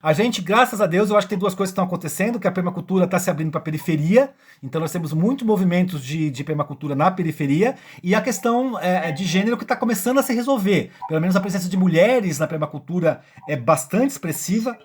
A gente, graças a Deus, eu acho que tem duas coisas que estão acontecendo, que a permacultura está se abrindo para a periferia, então nós temos muitos movimentos de permacultura na periferia, e a questão de gênero que está começando a se resolver. Pelo menos a presença de mulheres na permacultura é bastante expressiva,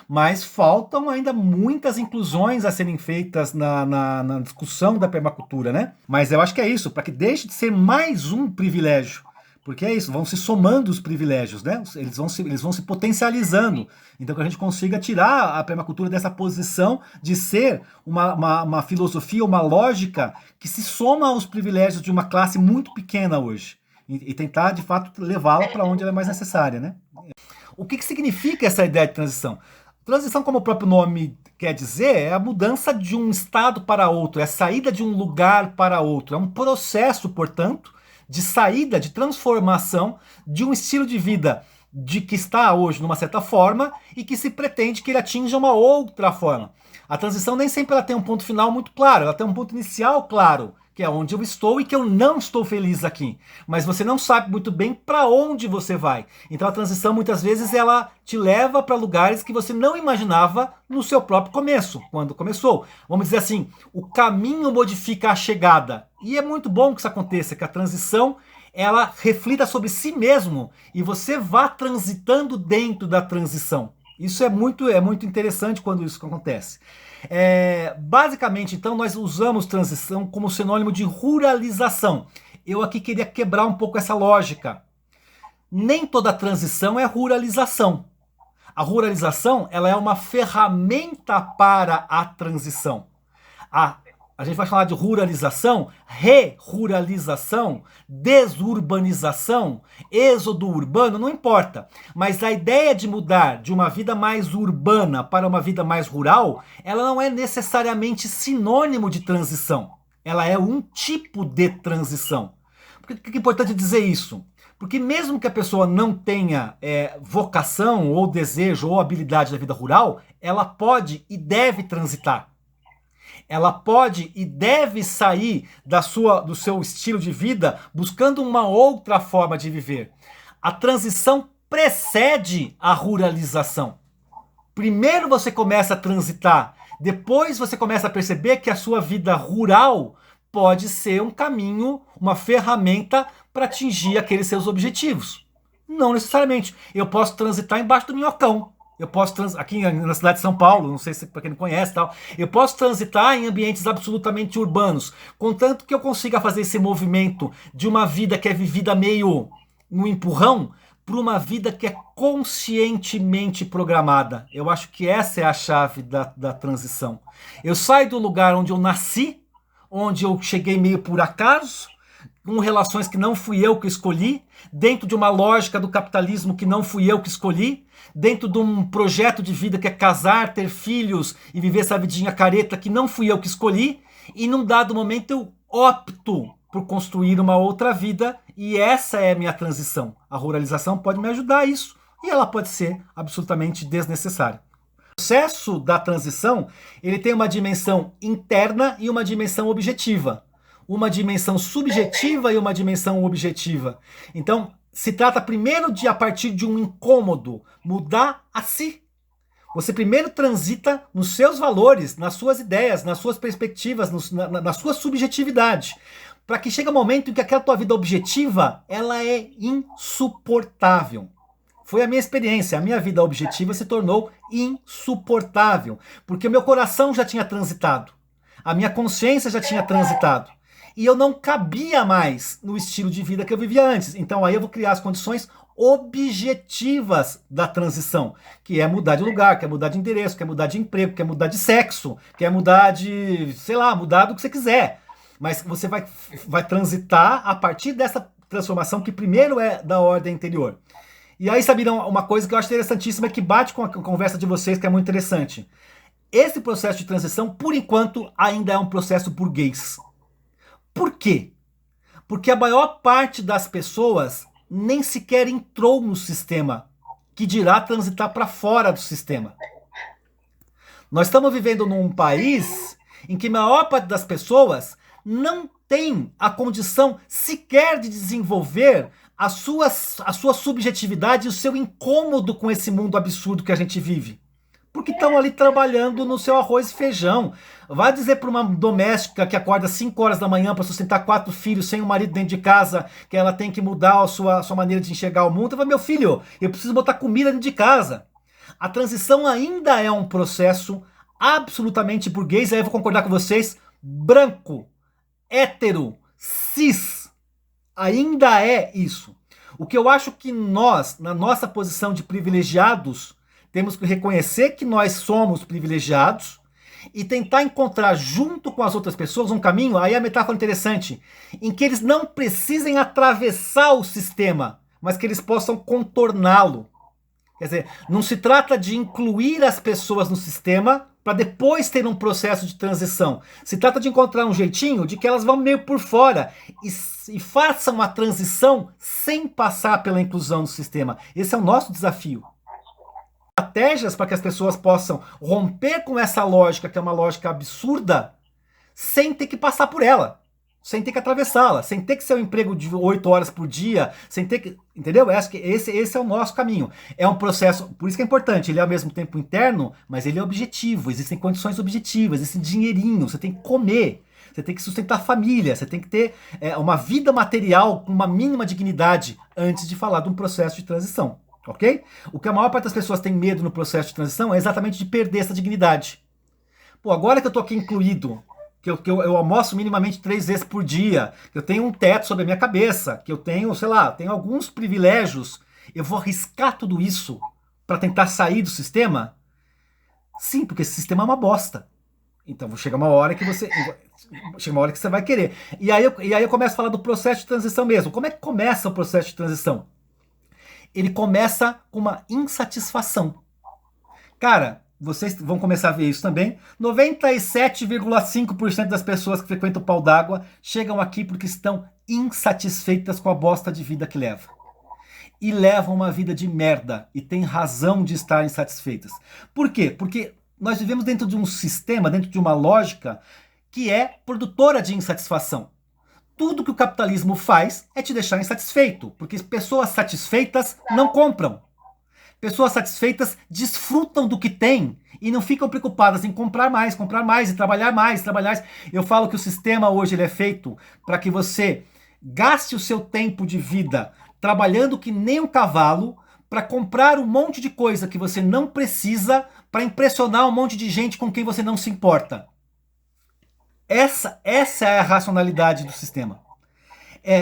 mas faltam ainda muitas inclusões a serem feitas na discussão da permacultura, né? Mas eu acho que é isso, para que deixe de ser mais um privilégio. Porque é isso, vão se somando os privilégios, né? Eles vão se potencializando. Então que a gente consiga tirar a permacultura dessa posição de ser uma filosofia, uma lógica que se soma aos privilégios de uma classe muito pequena hoje. E tentar, de fato, levá-la para onde ela é mais necessária, né? O que significa essa ideia de transição? Transição, como o próprio nome quer dizer, é a mudança de um estado para outro, é a saída de um lugar para outro. É um processo, portanto, de saída, de transformação de um estilo de vida de que está hoje numa certa forma e que se pretende que ele atinja uma outra forma. A transição nem sempre ela tem um ponto final muito claro, ela tem um ponto inicial claro, que é onde eu estou e que eu não estou feliz aqui. Mas você não sabe muito bem para onde você vai. Então a transição muitas vezes ela te leva para lugares que você não imaginava no seu próprio começo, quando começou. Vamos dizer assim, o caminho modifica a chegada. E é muito bom que isso aconteça, que a transição ela reflita sobre si mesmo e você vá transitando dentro da transição. Isso é muito interessante quando isso acontece. Basicamente, então, nós usamos transição como sinônimo de ruralização. Eu aqui queria quebrar um pouco essa lógica. Nem toda transição é ruralização. A ruralização ela é uma ferramenta para a transição. A gente vai falar de ruralização, re-ruralização, desurbanização, êxodo urbano, não importa. Mas a ideia de mudar de uma vida mais urbana para uma vida mais rural, ela não é necessariamente sinônimo de transição. Ela é um tipo de transição. Por que é importante dizer isso? Porque mesmo que a pessoa não tenha vocação, ou desejo, ou habilidade da vida rural, ela pode e deve transitar. Ela pode e deve sair do seu estilo de vida buscando uma outra forma de viver. A transição precede a ruralização. Primeiro você começa a transitar, depois você começa a perceber que a sua vida rural pode ser um caminho, uma ferramenta para atingir aqueles seus objetivos. Não necessariamente. Eu posso transitar embaixo do minhocão. Eu posso aqui na cidade de São Paulo, não sei se para quem não conhece tal, eu posso transitar em ambientes absolutamente urbanos, contanto que eu consiga fazer esse movimento de uma vida que é vivida meio no empurrão para uma vida que é conscientemente programada. Eu acho que essa é a chave da transição. Eu saio do lugar onde eu nasci, onde eu cheguei meio por acaso, com relações que não fui eu que escolhi, dentro de uma lógica do capitalismo que não fui eu que escolhi, dentro de um projeto de vida que é casar, ter filhos e viver essa vidinha careta que não fui eu que escolhi, e num dado momento eu opto por construir uma outra vida, e essa é a minha transição. A ruralização pode me ajudar a isso, e ela pode ser absolutamente desnecessária. O processo da transição, ele tem uma dimensão interna e uma dimensão objetiva. Uma dimensão subjetiva e uma dimensão objetiva. Então, se trata primeiro de, a partir de um incômodo, mudar a si. Você primeiro transita nos seus valores, nas suas ideias, nas suas perspectivas, na sua subjetividade. Para que chegue um momento em que aquela tua vida objetiva, ela é insuportável. Foi a minha experiência, a minha vida objetiva se tornou insuportável. Porque o meu coração já tinha transitado. A minha consciência já tinha transitado. E eu não cabia mais no estilo de vida que eu vivia antes. Então aí eu vou criar as condições objetivas da transição, que é mudar de lugar, que é mudar de endereço, que é mudar de emprego, que é mudar de sexo, que é mudar de, sei lá, mudar do que você quiser. Mas você vai transitar a partir dessa transformação que primeiro é da ordem interior. E aí, sabiam, uma coisa que eu acho interessantíssima, que bate com a conversa de vocês, que é muito interessante. Esse processo de transição, por enquanto, ainda é um processo burguês. Por quê? Porque a maior parte das pessoas nem sequer entrou no sistema, que dirá transitar para fora do sistema. Nós estamos vivendo num país em que a maior parte das pessoas não tem a condição sequer de desenvolver a sua subjetividade e o seu incômodo com esse mundo absurdo que a gente vive. Porque estão ali trabalhando no seu arroz e feijão. Vai dizer para uma doméstica que acorda 5 horas da manhã para sustentar 4 filhos sem um marido dentro de casa, que ela tem que mudar a sua maneira de enxergar o mundo. Vai, meu filho, eu preciso botar comida dentro de casa. A transição ainda é um processo absolutamente burguês, aí eu vou concordar com vocês, branco, hétero, cis. Ainda é isso. O que eu acho que nós, na nossa posição de privilegiados, temos que reconhecer que nós somos privilegiados e tentar encontrar junto com as outras pessoas um caminho, aí a metáfora interessante, em que eles não precisem atravessar o sistema, mas que eles possam contorná-lo. Quer dizer, não se trata de incluir as pessoas no sistema para depois ter um processo de transição. Se trata de encontrar um jeitinho de que elas vão meio por fora e façam a transição sem passar pela inclusão no sistema. Esse é o nosso desafio. Estratégias para que as pessoas possam romper com essa lógica, que é uma lógica absurda, sem ter que passar por ela, sem ter que atravessá-la, sem ter que ser um emprego de 8 horas por dia, sem ter que... Entendeu? Eu acho que esse é o nosso caminho. É um processo, por isso que é importante, ele é ao mesmo tempo interno, mas ele é objetivo, existem condições objetivas, existe dinheirinho, você tem que comer, você tem que sustentar a família, você tem que ter uma vida material com uma mínima dignidade antes de falar de um processo de transição. Ok? O que a maior parte das pessoas tem medo no processo de transição é exatamente de perder essa dignidade. Pô, agora que eu tô aqui incluído, que eu almoço minimamente 3 vezes por dia, que eu tenho um teto sobre a minha cabeça, que eu tenho, sei lá, tenho alguns privilégios, eu vou arriscar tudo isso para tentar sair do sistema? Sim, porque esse sistema é uma bosta. Então chega uma hora que você... Chega uma hora que você vai querer. E aí eu começo a falar do processo de transição mesmo. Como é que começa o processo de transição? Ele começa com uma insatisfação. Cara, vocês vão começar a ver isso também. 97,5% das pessoas que frequentam o Pau d'Água chegam aqui porque estão insatisfeitas com a bosta de vida que levam. E levam uma vida de merda. E têm razão de estar insatisfeitas. Por quê? Porque nós vivemos dentro de um sistema, dentro de uma lógica que é produtora de insatisfação. Tudo que o capitalismo faz é te deixar insatisfeito, porque pessoas satisfeitas não compram. Pessoas satisfeitas desfrutam do que têm e não ficam preocupadas em comprar mais e trabalhar mais. Eu falo que o sistema hoje ele é feito para que você gaste o seu tempo de vida trabalhando que nem um cavalo para comprar um monte de coisa que você não precisa para impressionar um monte de gente com quem você não se importa. Essa é a racionalidade do sistema.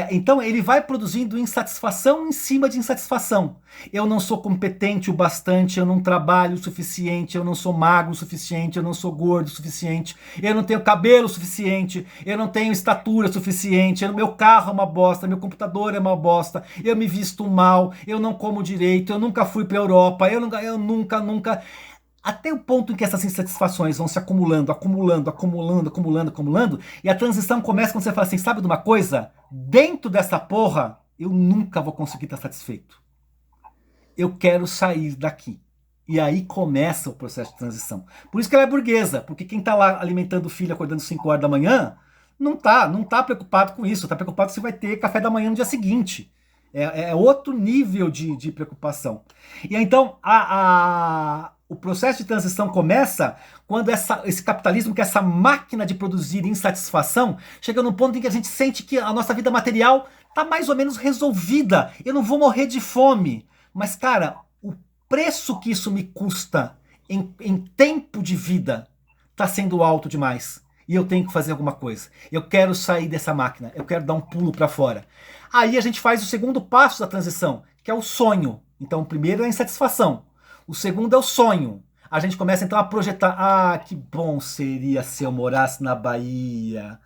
Então ele vai produzindo insatisfação em cima de insatisfação. Eu não sou competente o bastante, eu não trabalho o suficiente, eu não sou magro o suficiente, eu não sou gordo o suficiente, eu não tenho cabelo o suficiente, eu não tenho estatura suficiente, meu carro é uma bosta, meu computador é uma bosta, eu me visto mal, eu não como direito, eu nunca fui para a Europa, eu nunca... Até o ponto em que essas insatisfações vão se acumulando, e a transição começa quando você fala assim, sabe de uma coisa? Dentro dessa porra, eu nunca vou conseguir estar satisfeito. Eu quero sair daqui. E aí começa o processo de transição. Por isso que ela é burguesa, porque quem está lá alimentando o filho acordando 5 horas da manhã, não tá preocupado com isso, está preocupado se vai ter café da manhã no dia seguinte. É outro nível de preocupação. E então, o processo de transição começa quando esse capitalismo, que é essa máquina de produzir insatisfação, chega num ponto em que a gente sente que a nossa vida material está mais ou menos resolvida. Eu não vou morrer de fome. Mas, cara, o preço que isso me custa em tempo de vida está sendo alto demais. E eu tenho que fazer alguma coisa. Eu quero sair dessa máquina. Eu quero dar um pulo para fora. Aí a gente faz o segundo passo da transição, que é o sonho. Então, o primeiro é a insatisfação. O segundo é o sonho. A gente começa então a projetar. Que bom seria se eu morasse na Bahia.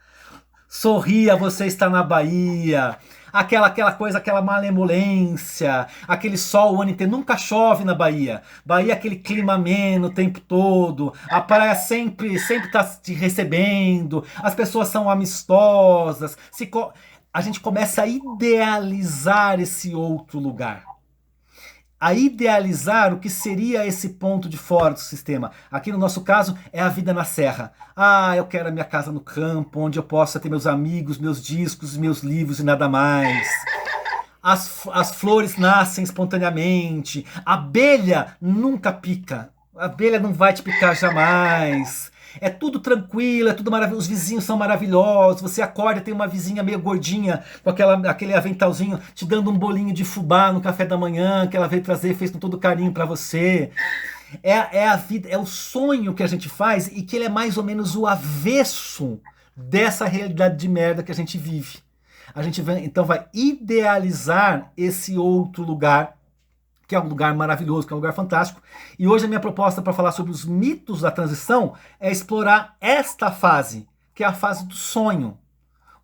Sorria, você está na Bahia. Aquela coisa, aquela malemolência. Aquele sol o ano inteiro. Nunca chove na Bahia. Bahia é aquele clima ameno o tempo todo. A praia sempre está te recebendo. As pessoas são amistosas. A gente começa a idealizar esse outro lugar. A idealizar o que seria esse ponto de fora do sistema. Aqui no nosso caso é a vida na serra. Eu quero a minha casa no campo, onde eu possa ter meus amigos, meus discos, meus livros e nada mais. as flores nascem espontaneamente, a abelha nunca pica, a abelha não vai te picar jamais. É tudo tranquilo, é tudo maravilhoso, os vizinhos são maravilhosos, você acorda e tem uma vizinha meio gordinha, com aquele aventalzinho, te dando um bolinho de fubá no café da manhã, que ela veio trazer, fez com todo carinho pra você. É a vida, é o sonho que a gente faz e que ele é mais ou menos o avesso dessa realidade de merda que a gente vive. A gente então vai idealizar esse outro lugar, que é um lugar maravilhoso, que é um lugar fantástico. E hoje a minha proposta para falar sobre os mitos da transição é explorar esta fase, que é a fase do sonho.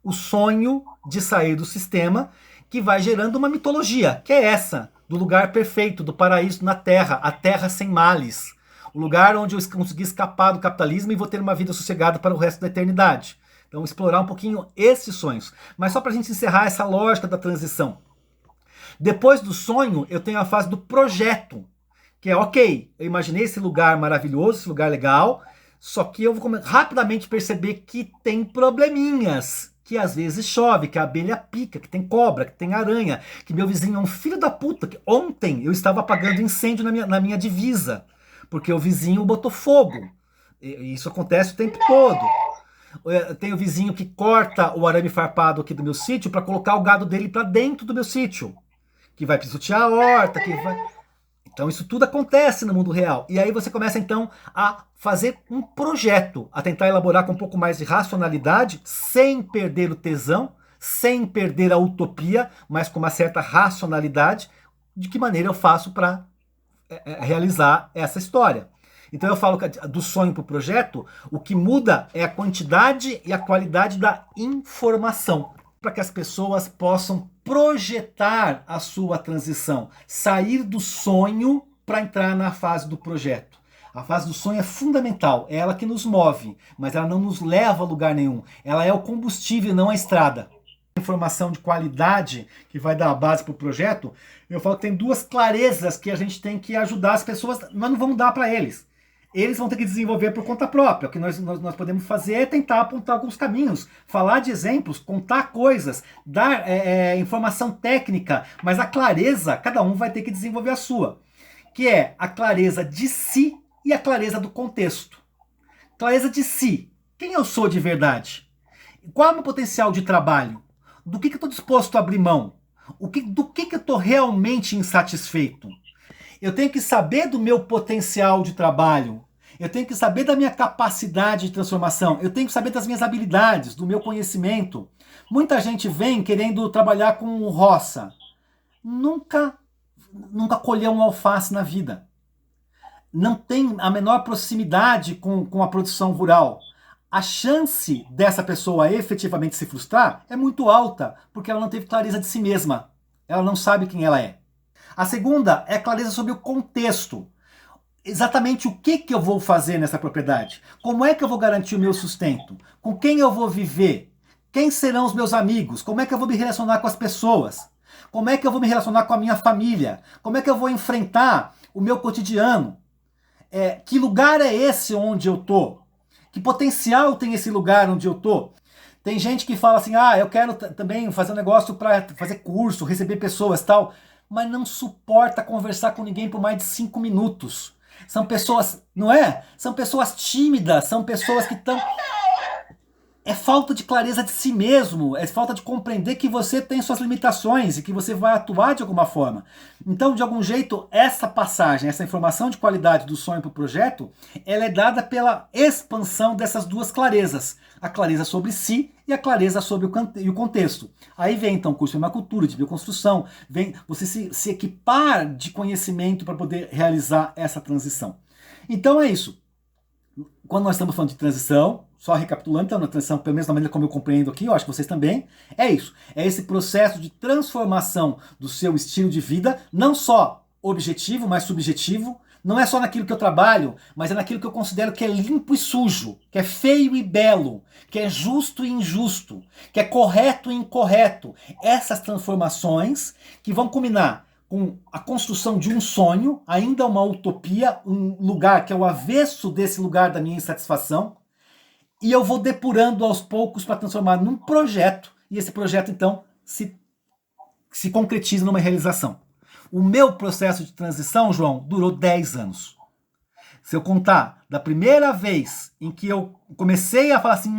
O sonho de sair do sistema, que vai gerando uma mitologia, que é essa, do lugar perfeito, do paraíso na Terra, a Terra sem males. O lugar onde eu consegui escapar do capitalismo e vou ter uma vida sossegada para o resto da eternidade. Então, explorar um pouquinho esses sonhos. Mas só para a gente encerrar essa lógica da transição. Depois do sonho, eu tenho a fase do projeto, que é, ok, eu imaginei esse lugar maravilhoso, esse lugar legal, só que eu vou rapidamente perceber que tem probleminhas, que às vezes chove, que a abelha pica, que tem cobra, que tem aranha, que meu vizinho é um filho da puta, que ontem eu estava apagando incêndio na minha divisa, porque o vizinho botou fogo. E isso acontece o tempo todo. Tem o vizinho que corta o arame farpado aqui do meu sítio para colocar o gado dele para dentro do meu sítio, que vai pisotear a horta, que vai... Então isso tudo acontece no mundo real. E aí você começa então a fazer um projeto, a tentar elaborar com um pouco mais de racionalidade, sem perder o tesão, sem perder a utopia, mas com uma certa racionalidade, de que maneira eu faço para realizar essa história. Então eu falo que do sonho para o projeto, o que muda é a quantidade e a qualidade da informação, para que as pessoas possam projetar a sua transição, sair do sonho para entrar na fase do projeto. A fase do sonho é fundamental, é ela que nos move, mas ela não nos leva a lugar nenhum. Ela é o combustível, não a estrada. Informação de qualidade que vai dar a base para o projeto, eu falo que tem duas clarezas que a gente tem que ajudar as pessoas, nós não vamos dar para eles. Eles vão ter que desenvolver por conta própria. O que nós podemos fazer é tentar apontar alguns caminhos, falar de exemplos, contar coisas, dar informação técnica, mas a clareza, cada um vai ter que desenvolver a sua, que é a clareza de si e a clareza do contexto. Clareza de si. Quem eu sou de verdade? Qual é o meu potencial de trabalho? Do que eu estou disposto a abrir mão? Do que eu estou realmente insatisfeito? Eu tenho que saber do meu potencial de trabalho. Eu tenho que saber da minha capacidade de transformação. Eu tenho que saber das minhas habilidades, do meu conhecimento. Muita gente vem querendo trabalhar com roça. Nunca colheu um alface na vida. Não tem a menor proximidade com a produção rural. A chance dessa pessoa efetivamente se frustrar é muito alta, porque ela não teve clareza de si mesma. Ela não sabe quem ela é. A segunda é a clareza sobre o contexto. Exatamente o que eu vou fazer nessa propriedade? Como é que eu vou garantir o meu sustento? Com quem eu vou viver? Quem serão os meus amigos? Como é que eu vou me relacionar com as pessoas? Como é que eu vou me relacionar com a minha família? Como é que eu vou enfrentar o meu cotidiano? Que lugar é esse onde eu tô? Que potencial tem esse lugar onde eu tô? Tem gente que fala assim, eu quero também fazer um negócio para fazer curso, receber pessoas e tal, mas não suporta conversar com ninguém por mais de 5 minutos. São pessoas, não é? São pessoas tímidas, são pessoas que estão... É falta de clareza de si mesmo, é falta de compreender que você tem suas limitações e que você vai atuar de alguma forma. Então, de algum jeito, essa passagem, essa informação de qualidade do sonho para o projeto, ela é dada pela expansão dessas duas clarezas. A clareza sobre si e a clareza sobre o contexto. Aí vem, então, o curso de permacultura, de bioconstrução, vem você se equipar de conhecimento para poder realizar essa transição. Então é isso. Quando nós estamos falando de transição, só recapitulando, então, na transição, pelo menos da maneira como eu compreendo aqui, eu acho que vocês também, é isso. É esse processo de transformação do seu estilo de vida, não só objetivo, mas subjetivo. Não é só naquilo que eu trabalho, mas é naquilo que eu considero que é limpo e sujo, que é feio e belo, que é justo e injusto, que é correto e incorreto. Essas transformações que vão culminar com a construção de um sonho, ainda uma utopia, um lugar que é o avesso desse lugar da minha insatisfação, e eu vou depurando aos poucos para transformar num projeto, e esse projeto então se se concretiza numa realização. O meu processo de transição, João, durou 10 anos. Se eu contar da primeira vez em que eu comecei a falar assim,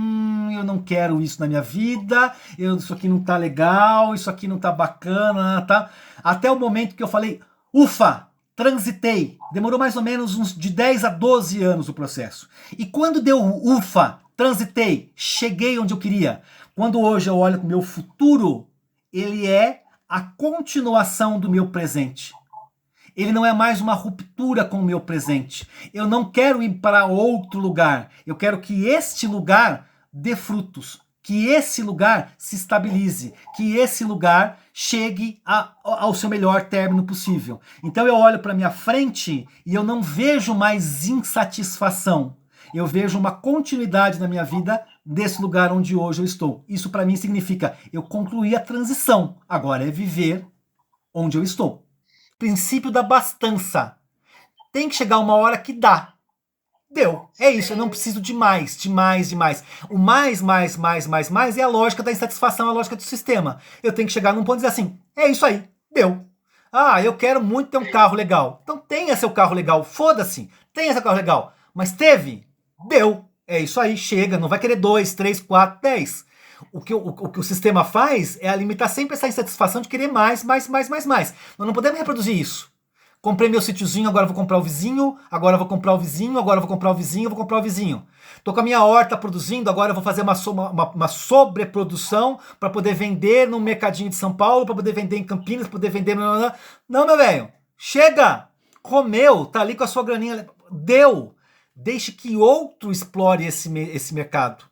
eu não quero isso na minha vida, isso aqui não tá legal, isso aqui não tá bacana, tá? Até o momento que eu falei, ufa, transitei. Demorou mais ou menos uns de 10 a 12 anos o processo. E quando deu ufa, transitei, cheguei onde eu queria. Quando hoje eu olho para o meu futuro, ele é a continuação do meu presente. Ele não é mais uma ruptura com o meu presente. Eu não quero ir para outro lugar. Eu quero que este lugar dê frutos. Que esse lugar se estabilize. Que esse lugar chegue ao seu melhor término possível. Então eu olho para minha frente e eu não vejo mais insatisfação. Eu vejo uma continuidade na minha vida desse lugar onde hoje eu estou. Isso para mim significa eu concluí a transição. Agora é viver onde eu estou. Princípio da bastança. Tem que chegar uma hora que dá. Deu. É isso, eu não preciso de mais, de mais, de mais. O mais é a lógica da insatisfação, a lógica do sistema. Eu tenho que chegar num ponto e dizer assim, é isso aí, deu. Ah, eu quero muito ter um carro legal. Então tenha seu carro legal, foda-se, tenha seu carro legal. Mas teve? Deu. É isso aí, chega, não vai querer 2, 3, 4, 10. O que o sistema faz é limitar sempre essa insatisfação de querer mais. Nós não podemos reproduzir isso. Comprei meu sítiozinho, agora vou comprar o vizinho, agora vou comprar o vizinho, agora vou comprar o vizinho, vou comprar o vizinho. Tô com a minha horta produzindo, agora eu vou fazer uma sobreprodução para poder vender no mercadinho de São Paulo, para poder vender em Campinas, para poder vender... Não, meu velho, chega! Comeu, tá ali com a sua graninha, deu! Deixe que outro explore esse mercado.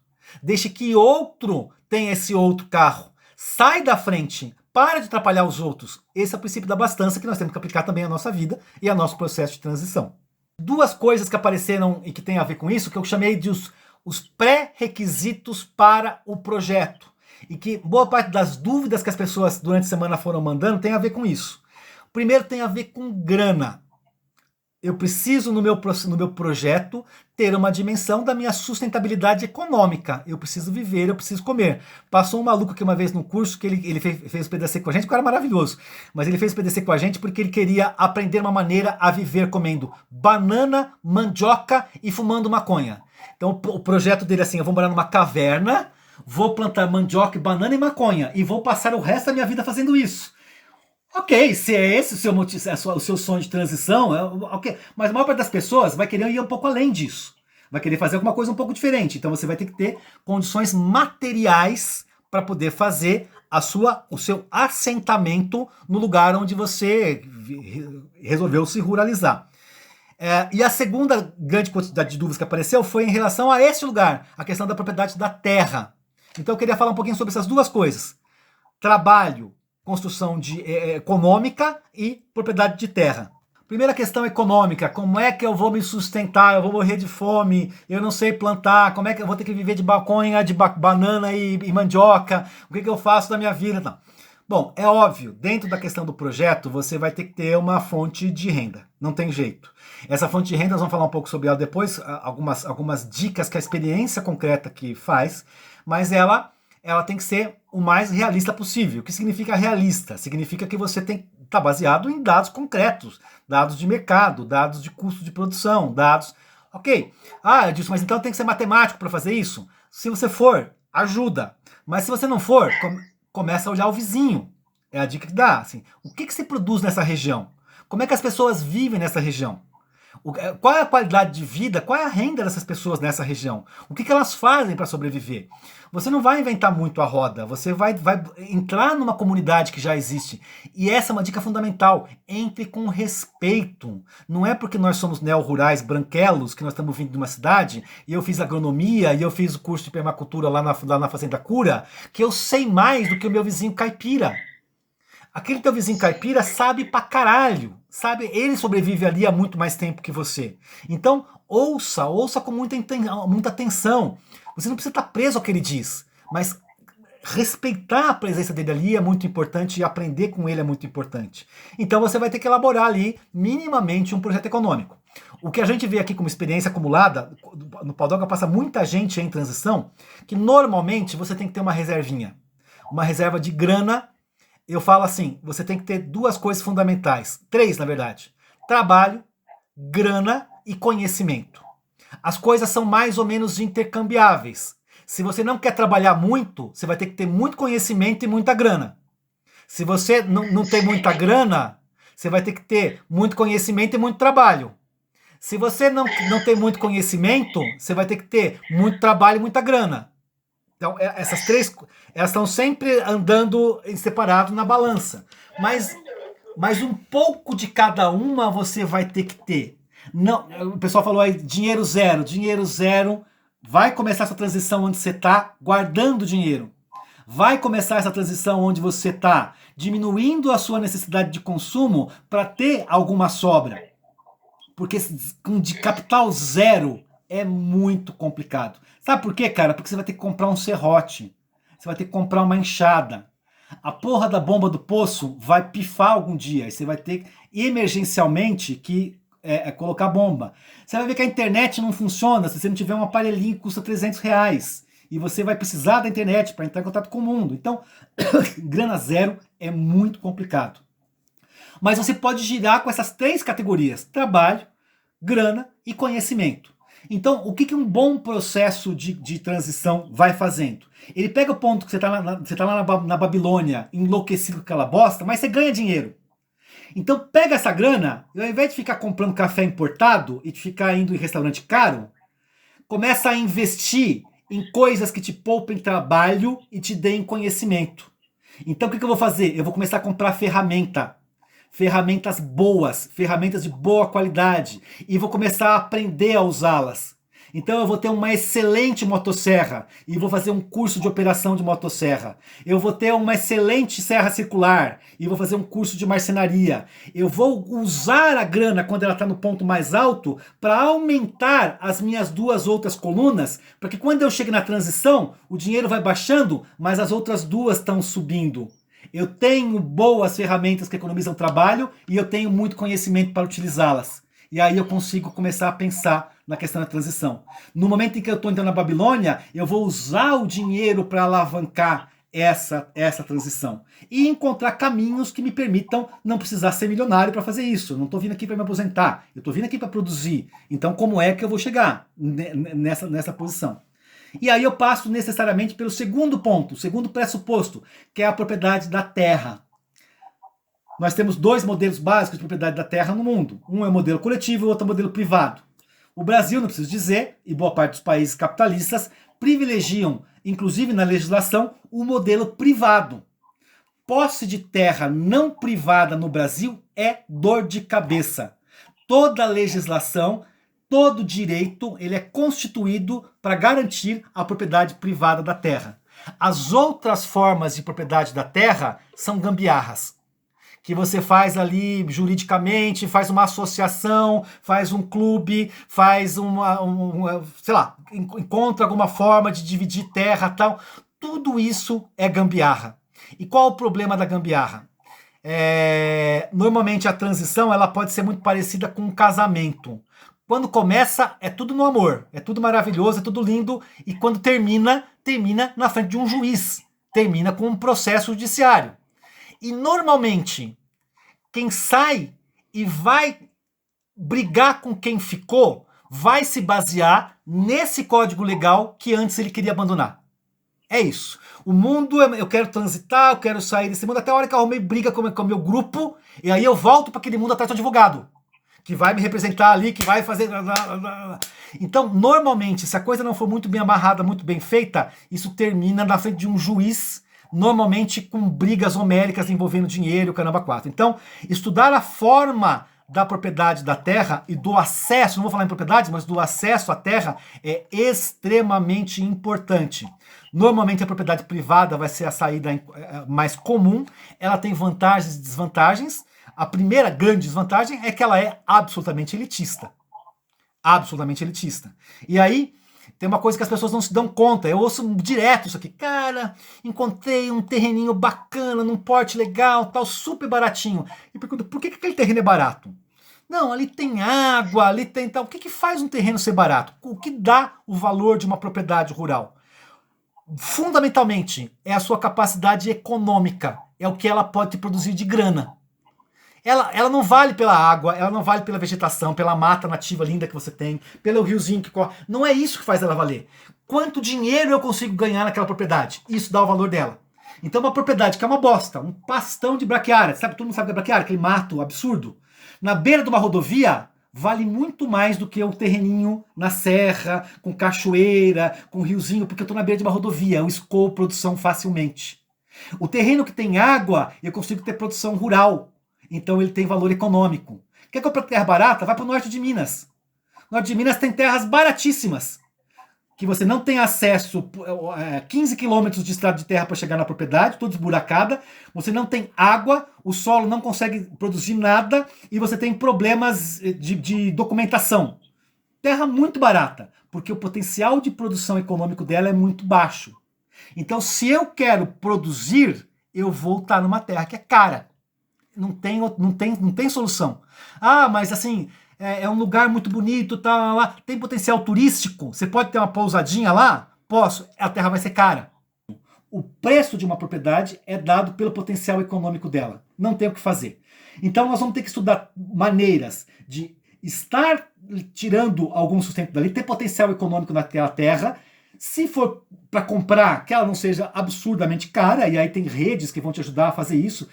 Deixe que outro tenha esse outro carro. Sai da frente. Para de atrapalhar os outros. Esse é o princípio da abastança que nós temos que aplicar também à nossa vida e ao nosso processo de transição. Duas coisas que apareceram e que tem a ver com isso, que eu chamei de os pré-requisitos para o projeto. E que boa parte das dúvidas que as pessoas durante a semana foram mandando tem a ver com isso. O primeiro tem a ver com grana. Eu preciso, no meu projeto, ter uma dimensão da minha sustentabilidade econômica. Eu preciso viver, eu preciso comer. Passou um maluco aqui uma vez no curso que ele fez o PDC com a gente, que era maravilhoso. Mas ele fez o PDC com a gente porque ele queria aprender uma maneira a viver comendo banana, mandioca e fumando maconha. Então o projeto dele é assim, eu vou morar numa caverna, vou plantar mandioca, banana e maconha. E vou passar o resto da minha vida fazendo isso. Ok, se é esse o seu sonho de transição, ok. Mas a maior parte das pessoas vai querer ir um pouco além disso. Vai querer fazer alguma coisa um pouco diferente. Então você vai ter que ter condições materiais para poder fazer o seu assentamento no lugar onde você resolveu se ruralizar. E a segunda grande quantidade de dúvidas que apareceu foi em relação a esse lugar, a questão da propriedade da terra. Então eu queria falar um pouquinho sobre essas duas coisas. Trabalho, construção econômica e propriedade de terra. Primeira questão econômica, como é que eu vou me sustentar? Eu vou morrer de fome, eu não sei plantar, como é que eu vou ter que viver de maconha, de banana e mandioca? O que eu faço da minha vida? Não. Bom, é óbvio, dentro da questão do projeto, você vai ter que ter uma fonte de renda, não tem jeito. Essa fonte de renda, nós vamos falar um pouco sobre ela depois, algumas dicas que a experiência concreta que faz, mas ela tem que ser o mais realista possível. O que significa realista? Significa que você está baseado em dados concretos, dados de mercado, dados de custo de produção, dados... Ok. Edilson, mas então tem que ser matemático para fazer isso? Se você for, ajuda. Mas se você não for, começa a olhar o vizinho. É a dica que dá. Assim, o que se produz nessa região? Como é que as pessoas vivem nessa região? Qual é a qualidade de vida, qual é a renda dessas pessoas nessa região? O que elas fazem para sobreviver? Você não vai inventar muito a roda, você vai entrar numa comunidade que já existe. E essa é uma dica fundamental, entre com respeito. Não é porque nós somos neo-rurais branquelos, que nós estamos vindo de uma cidade, e eu fiz agronomia, e eu fiz o curso de permacultura lá na Fazenda Cura, que eu sei mais do que o meu vizinho caipira. Aquele teu vizinho caipira sabe pra caralho, sabe? Ele sobrevive ali há muito mais tempo que você. Então, ouça com muita atenção. Você não precisa estar preso ao que ele diz, mas respeitar a presença dele ali é muito importante e aprender com ele é muito importante. Então você vai ter que elaborar ali minimamente um projeto econômico. O que a gente vê aqui como experiência acumulada, no Paudoca passa muita gente em transição, que normalmente você tem que ter uma reservinha. Uma reserva de grana eu falo assim, você tem que ter duas coisas fundamentais, três na verdade: trabalho, grana e conhecimento. As coisas são mais ou menos intercambiáveis. Se você não quer trabalhar muito, você vai ter que ter muito conhecimento e muita grana. Se você não tem muita grana, você vai ter que ter muito conhecimento e muito trabalho. Se você não tem muito conhecimento, você vai ter que ter muito trabalho e muita grana. Então, essas três, elas estão sempre andando em separado na balança. Mas um pouco de cada uma você vai ter que ter. Não, o pessoal falou aí, dinheiro zero. Dinheiro zero, vai começar essa transição onde você está guardando dinheiro. Vai começar essa transição onde você está diminuindo a sua necessidade de consumo para ter alguma sobra. Porque de capital zero é muito complicado. Sabe por quê, cara? Porque você vai ter que comprar um serrote. Você vai ter que comprar uma enxada. A porra da bomba do poço vai pifar algum dia. E você vai ter emergencialmente que colocar bomba. Você vai ver que a internet não funciona se você não tiver um aparelhinho que custa R$300. E você vai precisar da internet para entrar em contato com o mundo. Então, grana zero é muito complicado. Mas você pode girar com essas três categorias: trabalho, grana e conhecimento. Então, o que um bom processo de transição vai fazendo? Ele pega o ponto que você está lá na Babilônia, enlouquecido com aquela bosta, mas você ganha dinheiro. Então, pega essa grana, e ao invés de ficar comprando café importado e de ficar indo em restaurante caro, começa a investir em coisas que te poupem trabalho e te deem conhecimento. Então, o que eu vou fazer? Eu vou começar a comprar ferramentas boas, ferramentas de boa qualidade, e vou começar a aprender a usá-las. Então eu vou ter uma excelente motosserra e vou fazer um curso de operação de motosserra. Eu vou ter uma excelente serra circular e vou fazer um curso de marcenaria. Eu vou usar a grana quando ela está no ponto mais alto para aumentar as minhas duas outras colunas, para que quando eu chegue na transição, o dinheiro vai baixando, mas as outras duas estão subindo. Eu tenho boas ferramentas que economizam trabalho e eu tenho muito conhecimento para utilizá-las. E aí eu consigo começar a pensar na questão da transição. No momento em que eu estou entrando na Babilônia, eu vou usar o dinheiro para alavancar essa transição. E encontrar caminhos que me permitam não precisar ser milionário para fazer isso. Eu não estou vindo aqui para me aposentar, eu estou vindo aqui para produzir. Então como é que eu vou chegar nessa posição? E aí eu passo necessariamente pelo segundo ponto, o segundo pressuposto, que é a propriedade da terra. Nós temos dois modelos básicos de propriedade da terra no mundo. Um é o modelo coletivo e o outro é o modelo privado. O Brasil, não preciso dizer, e boa parte dos países capitalistas, privilegiam, inclusive na legislação, o modelo privado. Posse de terra não privada no Brasil é dor de cabeça. Toda legislação, todo direito, ele é constituído para garantir a propriedade privada da terra. As outras formas de propriedade da terra são gambiarras, que você faz ali juridicamente, faz uma associação, faz um clube, faz sei lá, encontra alguma forma de dividir terra e tal. Tudo isso é gambiarra. E qual o problema da gambiarra? Normalmente a transição ela pode ser muito parecida com um casamento. Quando começa, é tudo no amor, é tudo maravilhoso, é tudo lindo, e quando termina na frente de um juiz, termina com um processo judiciário. E normalmente, quem sai e vai brigar com quem ficou, vai se basear nesse código legal que antes ele queria abandonar. É isso. O mundo, eu quero transitar, eu quero sair desse mundo, até a hora que eu arrumei briga com o meu grupo, e aí eu volto para aquele mundo atrás do advogado, que vai me representar ali, que vai fazer... Então, normalmente, se a coisa não for muito bem amarrada, muito bem feita, isso termina na frente de um juiz, normalmente com brigas homéricas envolvendo dinheiro, caramba, quatro. Então, estudar a forma da propriedade da terra e do acesso, não vou falar em propriedades, mas do acesso à terra é extremamente importante. Normalmente a propriedade privada vai ser a saída mais comum, ela tem vantagens e desvantagens. A primeira grande desvantagem é que ela é absolutamente elitista. Absolutamente elitista. E aí, tem uma coisa que as pessoas não se dão conta. Eu ouço direto isso aqui. Cara, encontrei um terreninho bacana, num porte legal, tal, super baratinho. E pergunto, por que aquele terreno é barato? Não, ali tem água, ali tem tal. O que faz um terreno ser barato? O que dá o valor de uma propriedade rural? Fundamentalmente, é a sua capacidade econômica. é o que ela pode te produzir de grana. Ela não vale pela água, ela não vale pela vegetação, pela mata nativa linda que você tem, pelo riozinho que corre. Não é isso que faz ela valer. Quanto dinheiro eu consigo ganhar naquela propriedade? Isso dá o valor dela. Então uma propriedade que é uma bosta, um pastão de braquiária, sabe, todo mundo sabe o que é braquiária, aquele mato absurdo. Na beira de uma rodovia, vale muito mais do que um terreninho na serra, com cachoeira, com riozinho, porque eu estou na beira de uma rodovia, eu escoo produção facilmente. O terreno que tem água, eu consigo ter produção rural. Então ele tem valor econômico. Quer comprar terra barata? Vai para o norte de Minas. No norte de Minas tem terras baratíssimas, que você não tem acesso, 15 quilômetros de estrada de terra para chegar na propriedade, toda esburacada, você não tem água, o solo não consegue produzir nada e você tem problemas de documentação. Terra muito barata, porque o potencial de produção econômico dela é muito baixo. Então, se eu quero produzir, eu vou estar numa terra que é cara. Não tem solução. Ah, mas assim, é um lugar muito bonito, tá lá, tem potencial turístico, você pode ter uma pousadinha lá? Posso, a terra vai ser cara. O preço de uma propriedade é dado pelo potencial econômico dela. Não tem o que fazer. Então nós vamos ter que estudar maneiras de estar tirando algum sustento dali, ter potencial econômico naquela terra. Se for para comprar, que ela não seja absurdamente cara, e aí tem redes que vão te ajudar a fazer isso.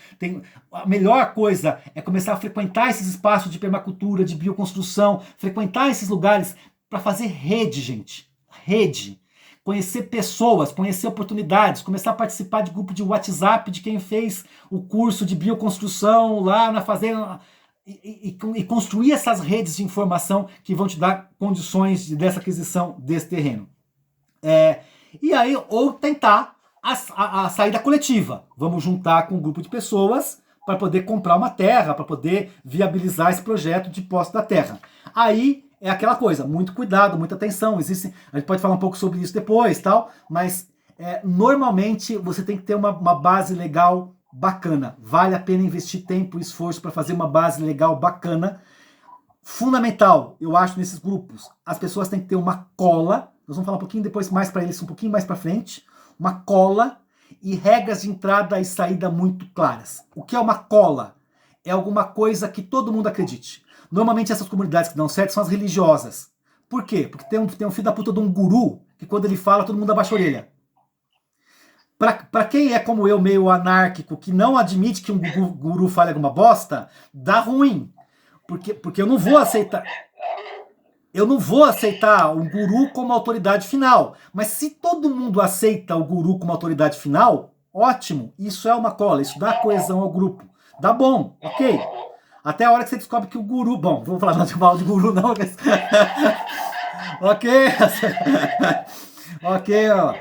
A melhor coisa é começar a frequentar esses espaços de permacultura, de bioconstrução, frequentar esses lugares para fazer rede, gente. Rede. Conhecer pessoas, conhecer oportunidades, começar a participar de grupo de WhatsApp de quem fez o curso de bioconstrução lá na fazenda e construir essas redes de informação que vão te dar condições dessa aquisição desse terreno. E aí, ou tentar a saída coletiva. Vamos juntar com um grupo de pessoas para poder comprar uma terra, para poder viabilizar esse projeto de posse da terra. Aí é aquela coisa, muito cuidado, muita atenção. A gente pode falar um pouco sobre isso depois, tal, mas normalmente você tem que ter uma base legal bacana. Vale a pena investir tempo e esforço para fazer uma base legal bacana. Fundamental, eu acho, nesses grupos, as pessoas têm que ter uma cola. Nós vamos falar um pouquinho depois mais para eles, um pouquinho mais para frente. Uma cola e regras de entrada e saída muito claras. O que é uma cola? É alguma coisa que todo mundo acredite. Normalmente essas comunidades que dão certo são as religiosas. Por quê? Porque tem um filho da puta de um guru que quando ele fala todo mundo abaixa a orelha. Para quem é como eu, meio anárquico, que não admite que um guru fale alguma bosta, dá ruim. Porque eu não vou aceitar... Eu não vou aceitar o guru como autoridade final. Mas se todo mundo aceita o guru como autoridade final, ótimo. Isso é uma cola, isso dá coesão ao grupo. Dá bom, ok. Até a hora que você descobre que o guru... Bom, vou falar de mal de guru não. Mas... ok. Ok, ó.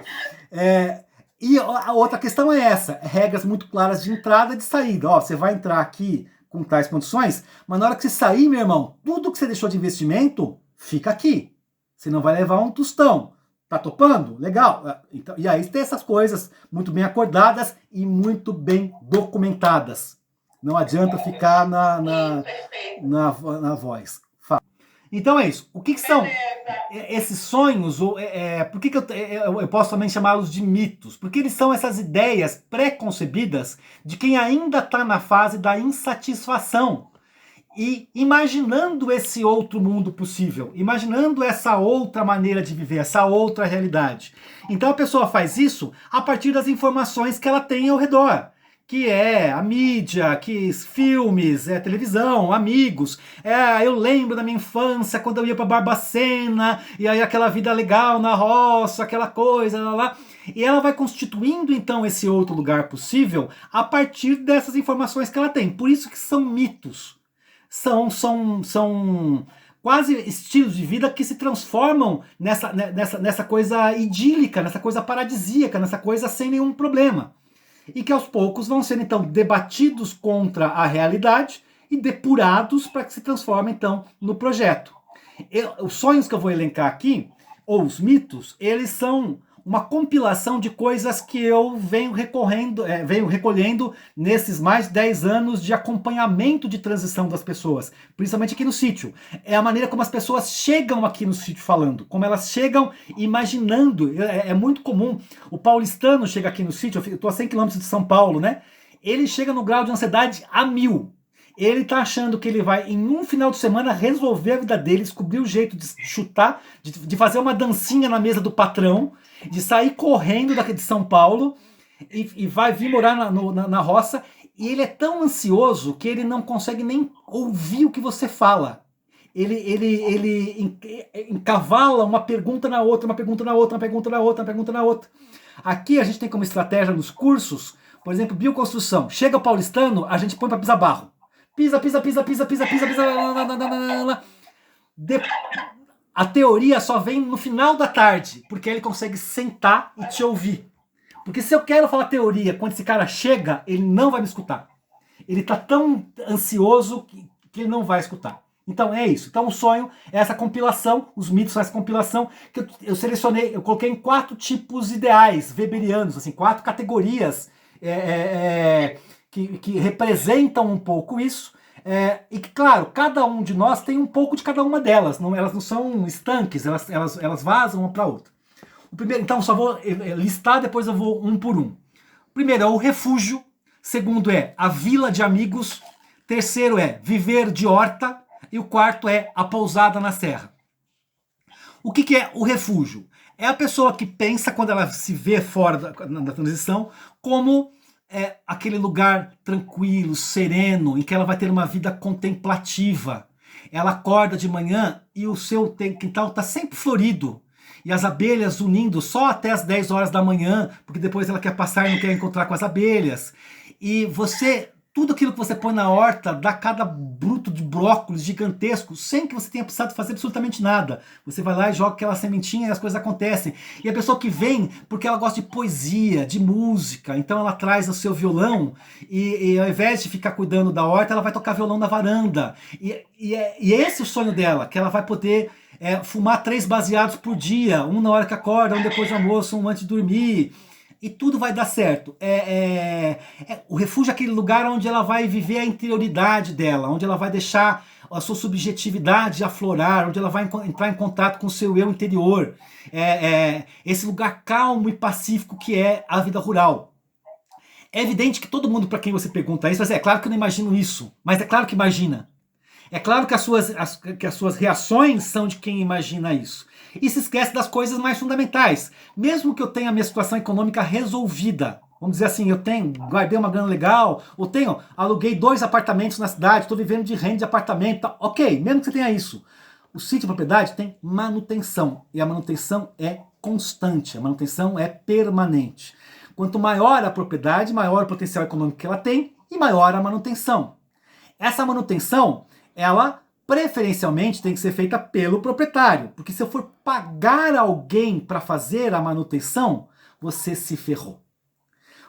E a outra questão é essa. Regras muito claras de entrada e de saída. Ó, você vai entrar aqui com tais condições, mas na hora que você sair, meu irmão, tudo que você deixou de investimento... fica aqui. Você não vai levar um tostão. Tá topando? Legal. Então, e aí tem essas coisas muito bem acordadas e muito bem documentadas. Não adianta ficar na voz. Fala. Então é isso. O que são esses sonhos? Por que eu posso também chamá-los de mitos? Porque eles são essas ideias pré-concebidas de quem ainda está na fase da insatisfação. E imaginando esse outro mundo possível, imaginando essa outra maneira de viver, essa outra realidade. Então a pessoa faz isso a partir das informações que ela tem ao redor, que é a mídia, filmes, televisão, amigos. Eu lembro da minha infância quando eu ia para Barbacena, e aí aquela vida legal na roça, aquela coisa, lá. E ela vai constituindo então esse outro lugar possível a partir dessas informações que ela tem. Por isso que são mitos. São quase estilos de vida que se transformam nessa coisa idílica, nessa coisa paradisíaca, nessa coisa sem nenhum problema. E que aos poucos vão sendo então debatidos contra a realidade e depurados para que se transformem então no projeto. Os sonhos que eu vou elencar aqui, ou os mitos, eles são uma compilação de coisas que eu venho recolhendo nesses mais de 10 anos de acompanhamento de transição das pessoas, principalmente aqui no sítio. É a maneira como as pessoas chegam aqui no sítio falando, como elas chegam imaginando. É muito comum, o paulistano chega aqui no sítio, eu estou a 100 km de São Paulo, né? ele chega no grau de ansiedade a 1000. Ele tá achando que ele vai, em um final de semana, resolver a vida dele, descobrir o jeito de chutar, de fazer uma dancinha na mesa do patrão, de sair correndo daqui de São Paulo e vai vir morar na roça. E ele é tão ansioso que ele não consegue nem ouvir o que você fala. Ele encavala uma pergunta na outra, uma pergunta na outra, uma pergunta na outra, uma pergunta na outra. Aqui a gente tem como estratégia nos cursos, por exemplo, bioconstrução. Chega o paulistano, a gente põe para pisar barro. Pisa, pisa, pisa, pisa, pisa, pisa, pisa. A teoria só vem no final da tarde, porque ele consegue sentar e te ouvir. Porque se eu quero falar teoria, quando esse cara chega, ele não vai me escutar. Ele tá tão ansioso que ele não vai escutar. Então é isso. Então o sonho é essa compilação, os mitos são essa compilação que eu selecionei, eu coloquei em 4 tipos ideais, weberianos, assim, 4 categorias que representam um pouco isso, e que, claro, cada um de nós tem um pouco de cada uma delas, elas não são estanques, elas vazam uma para outra. O primeiro, então, só vou listar, depois eu vou um por um. O primeiro é o refúgio, segundo é a vila de amigos, terceiro é viver de horta, e o quarto é a pousada na serra. O que é o refúgio? É a pessoa que pensa, quando ela se vê fora da transição, como aquele lugar tranquilo, sereno, em que ela vai ter uma vida contemplativa. Ela acorda de manhã e o seu quintal está sempre florido. E as abelhas unindo só até as 10 horas da manhã, porque depois ela quer passar e não quer encontrar com as abelhas. E tudo aquilo que você põe na horta dá cada bruto de brócolis gigantesco, sem que você tenha precisado fazer absolutamente nada. Você vai lá e joga aquela sementinha e as coisas acontecem. E a pessoa que vem, porque ela gosta de poesia, de música, então ela traz o seu violão e ao invés de ficar cuidando da horta, ela vai tocar violão na varanda. E esse é o sonho dela, que ela vai poder fumar 3 baseados por dia, um na hora que acorda, um depois do almoço, um antes de dormir. E tudo vai dar certo. O refúgio é aquele lugar onde ela vai viver a interioridade dela, onde ela vai deixar a sua subjetividade aflorar, onde ela vai entrar em contato com o seu eu interior. Esse lugar calmo e pacífico que é a vida rural. É evidente que todo mundo, para quem você pergunta isso, vai dizer, é claro que eu não imagino isso, mas é claro que imagina. É claro que as suas reações são de quem imagina isso. E se esquece das coisas mais fundamentais. Mesmo que eu tenha a minha situação econômica resolvida, vamos dizer assim, guardei uma grana legal, ou aluguei 2 apartamentos na cidade, estou vivendo de renda de apartamento, tá, ok, mesmo que você tenha isso. O sítio de propriedade tem manutenção, e a manutenção é constante, a manutenção é permanente. Quanto maior a propriedade, maior o potencial econômico que ela tem, e maior a manutenção. Essa manutenção, ela preferencialmente tem que ser feita pelo proprietário, porque se eu for pagar alguém para fazer a manutenção, você se ferrou.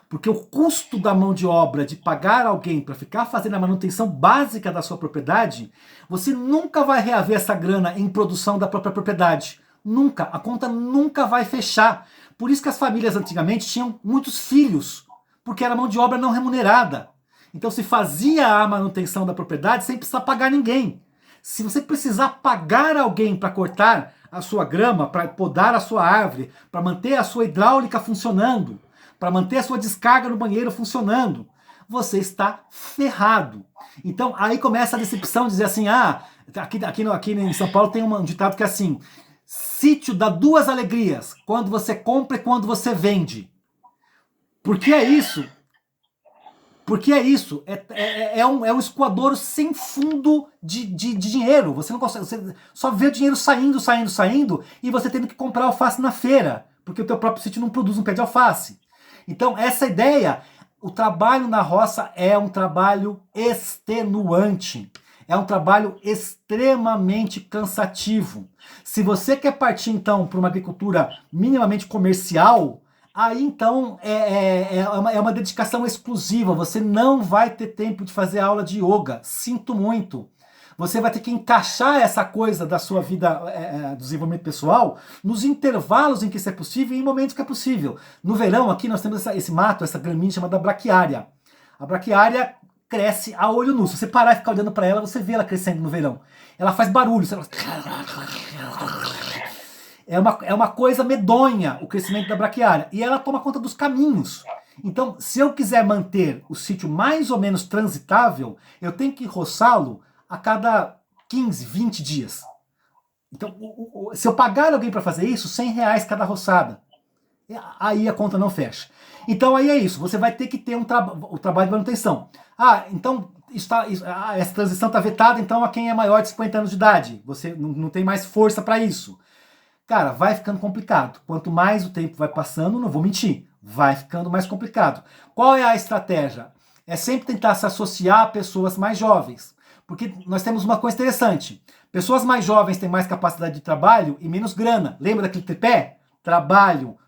Porque o custo da mão de obra de pagar alguém para ficar fazendo a manutenção básica da sua propriedade, você nunca vai reaver essa grana em produção da própria propriedade. Nunca. A conta nunca vai fechar. Por isso que as famílias antigamente tinham muitos filhos, porque era mão de obra não remunerada. Então se fazia a manutenção da propriedade sem precisar pagar ninguém. Se você precisar pagar alguém para cortar a sua grama, para podar a sua árvore, para manter a sua hidráulica funcionando, para manter a sua descarga no banheiro funcionando, você está ferrado. Então aí começa a decepção de dizer assim, aqui em São Paulo tem um ditado que é assim, sítio dá 2 alegrias, quando você compra e quando você vende. Por que é isso? Porque é isso, é um escoadouro sem fundo de dinheiro. Você não consegue, você só vê o dinheiro saindo, e você tendo que comprar alface na feira, porque o teu próprio sítio não produz um pé de alface. Então essa ideia, o trabalho na roça é um trabalho extenuante, é um trabalho extremamente cansativo. Se você quer partir então para uma agricultura minimamente comercial, aí então é uma dedicação exclusiva, você não vai ter tempo de fazer aula de yoga, sinto muito. Você vai ter que encaixar essa coisa da sua vida, do desenvolvimento pessoal, nos intervalos em que isso é possível e em momentos que é possível. No verão aqui nós temos esse mato, essa graminha chamada braquiária. A braquiária cresce a olho nu, se você parar e ficar olhando para ela, você vê ela crescendo no verão. Ela faz barulho, é uma coisa medonha o crescimento da braquiária. E ela toma conta dos caminhos. Então, se eu quiser manter o sítio mais ou menos transitável, eu tenho que roçá-lo a cada 15, 20 dias. Então, se eu pagar alguém para fazer isso, R$ 100 cada roçada. Aí a conta não fecha. Então aí é isso, você vai ter que ter o trabalho de manutenção. Então essa transição está vetada então a quem é maior de 50 anos de idade. Você não tem mais força para isso. Cara, vai ficando complicado. Quanto mais o tempo vai passando, não vou mentir, vai ficando mais complicado. Qual é a estratégia? É sempre tentar se associar a pessoas mais jovens. Porque nós temos uma coisa interessante. Pessoas mais jovens têm mais capacidade de trabalho e menos grana. Lembra daquele tripé? Trabalho,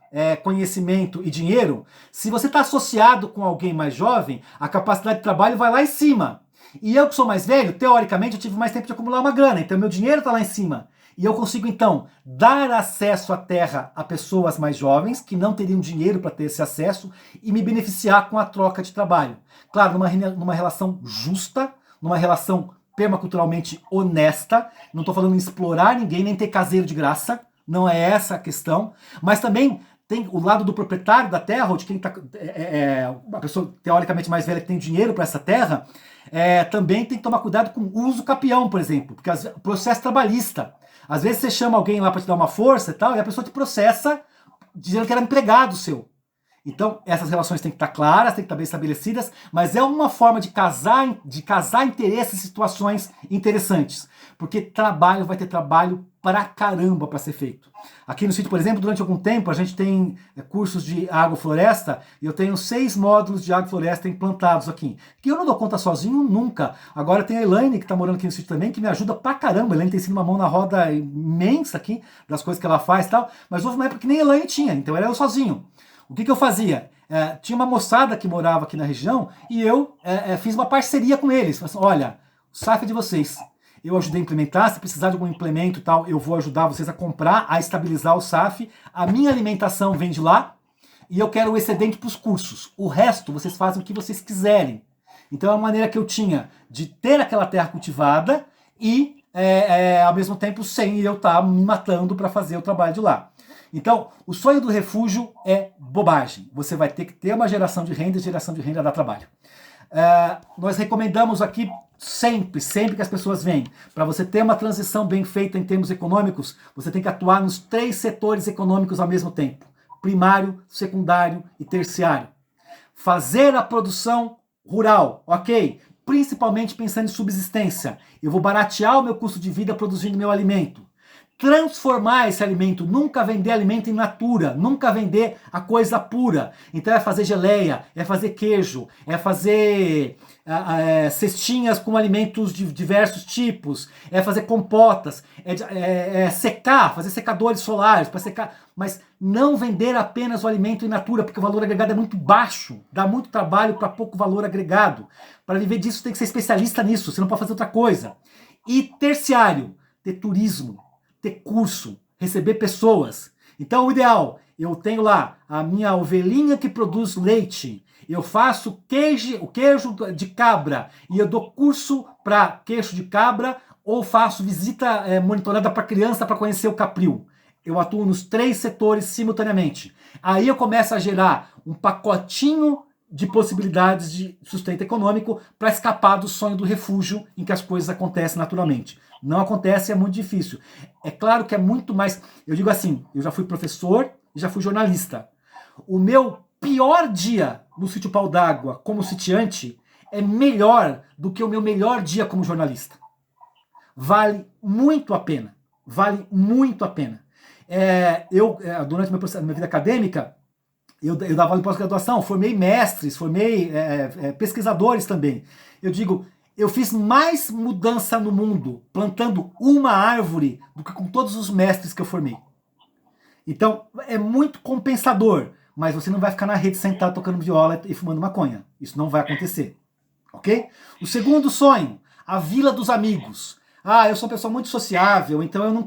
conhecimento e dinheiro. Se você está associado com alguém mais jovem, a capacidade de trabalho vai lá em cima. E eu que sou mais velho, teoricamente eu tive mais tempo de acumular uma grana, então meu dinheiro está lá em cima. E eu consigo então dar acesso à terra a pessoas mais jovens que não teriam dinheiro para ter esse acesso e me beneficiar com a troca de trabalho. Claro, numa relação justa, numa relação permaculturalmente honesta. Não estou falando em explorar ninguém, nem ter caseiro de graça. Não é essa a questão. Mas também tem o lado do proprietário da terra, ou de quem está... a pessoa teoricamente mais velha que tem dinheiro para essa terra, também tem que tomar cuidado com o uso capião, por exemplo. Porque o processo trabalhista. Às vezes você chama alguém lá para te dar uma força e tal, e a pessoa te processa dizendo que era empregado seu. Então, essas relações têm que estar claras, têm que estar bem estabelecidas, mas é uma forma de casar interesses e situações interessantes. Porque trabalho vai ter trabalho pra caramba para ser feito. Aqui no sítio, por exemplo, durante algum tempo, a gente tem cursos de agrofloresta, e eu tenho 6 módulos de agrofloresta implantados aqui. Que eu não dou conta sozinho nunca. Agora tem a Elaine, que está morando aqui no sítio também, que me ajuda pra caramba. A Elaine tem sido uma mão na roda imensa aqui, das coisas que ela faz e tal, mas houve uma época que nem a Elaine tinha, então era eu sozinho. O que eu fazia? Tinha uma moçada que morava aqui na região e eu fiz uma parceria com eles. Falei assim, olha, o SAF é de vocês. Eu ajudei a implementar, se precisar de algum implemento e tal, eu vou ajudar vocês a comprar, a estabilizar o SAF. A minha alimentação vem de lá e eu quero o excedente para os cursos. O resto, vocês fazem o que vocês quiserem. Então é uma maneira que eu tinha de ter aquela terra cultivada e, ao mesmo tempo, sem eu estar me matando para fazer o trabalho de lá. Então, o sonho do refúgio é bobagem. Você vai ter que ter uma geração de renda, e geração de renda dá trabalho. Nós recomendamos aqui sempre que as pessoas vêm, para você ter uma transição bem feita em termos econômicos, você tem que atuar nos 3 setores econômicos ao mesmo tempo. Primário, secundário e terciário. Fazer a produção rural, ok? Principalmente pensando em subsistência. Eu vou baratear o meu custo de vida produzindo meu alimento. Transformar esse alimento, nunca vender alimento in natura, nunca vender a coisa pura. Então é fazer geleia, é fazer queijo, é fazer cestinhas com alimentos de diversos tipos, é fazer compotas, secar, fazer secadores solares para secar, mas não vender apenas o alimento in natura, porque o valor agregado é muito baixo, dá muito trabalho para pouco valor agregado. Para viver disso tem que ser especialista nisso, você não pode fazer outra coisa. E terciário, ter turismo, ter curso, receber pessoas. Então o ideal, eu tenho lá a minha ovelhinha que produz leite, eu faço o queijo de cabra e eu dou curso para queijo de cabra ou faço visita monitorada para criança para conhecer o capril. Eu atuo nos 3 setores simultaneamente. Aí eu começo a gerar um pacotinho de possibilidades de sustento econômico para escapar do sonho do refúgio em que as coisas acontecem naturalmente. Não acontece, é muito difícil. É claro que é muito mais... Eu digo assim, eu já fui professor e já fui jornalista. O meu pior dia no Sítio Pau d'Água como sitiante é melhor do que o meu melhor dia como jornalista. Vale muito a pena. Vale muito a pena. Durante minha vida acadêmica, eu dava aula em pós-graduação, formei mestres, formei pesquisadores também. Eu digo... Eu fiz mais mudança no mundo plantando uma árvore do que com todos os mestres que eu formei. Então, é muito compensador, mas você não vai ficar na rede sentado tocando viola e fumando maconha. Isso não vai acontecer, ok? O segundo sonho, a vila dos amigos. Eu sou uma pessoa muito sociável, então eu não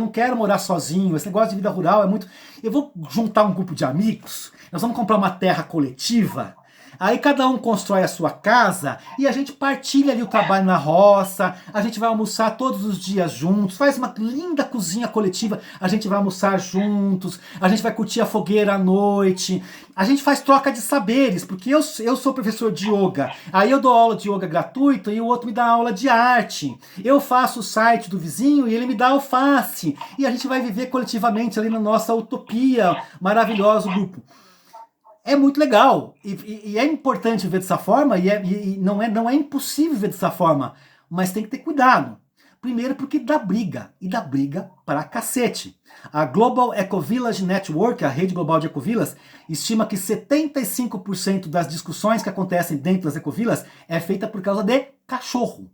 quero morar sozinho. Esse negócio de vida rural é muito... Eu vou juntar um grupo de amigos, nós vamos comprar uma terra coletiva. Aí cada um constrói a sua casa e a gente partilha ali o trabalho na roça, a gente vai almoçar todos os dias juntos, faz uma linda cozinha coletiva, a gente vai almoçar juntos, a gente vai curtir a fogueira à noite, a gente faz troca de saberes, porque eu sou professor de yoga, aí eu dou aula de yoga gratuito e o outro me dá aula de arte. Eu faço o site do vizinho e ele me dá alface. E a gente vai viver coletivamente ali na nossa utopia maravilhosa, grupo. É muito legal e é importante ver dessa forma e não é impossível ver dessa forma, mas tem que ter cuidado. Primeiro porque dá briga, e dá briga pra cacete. A Global Ecovillage Network, a rede global de ecovilas, estima que 75% das discussões que acontecem dentro das ecovilas é feita por causa de cachorro.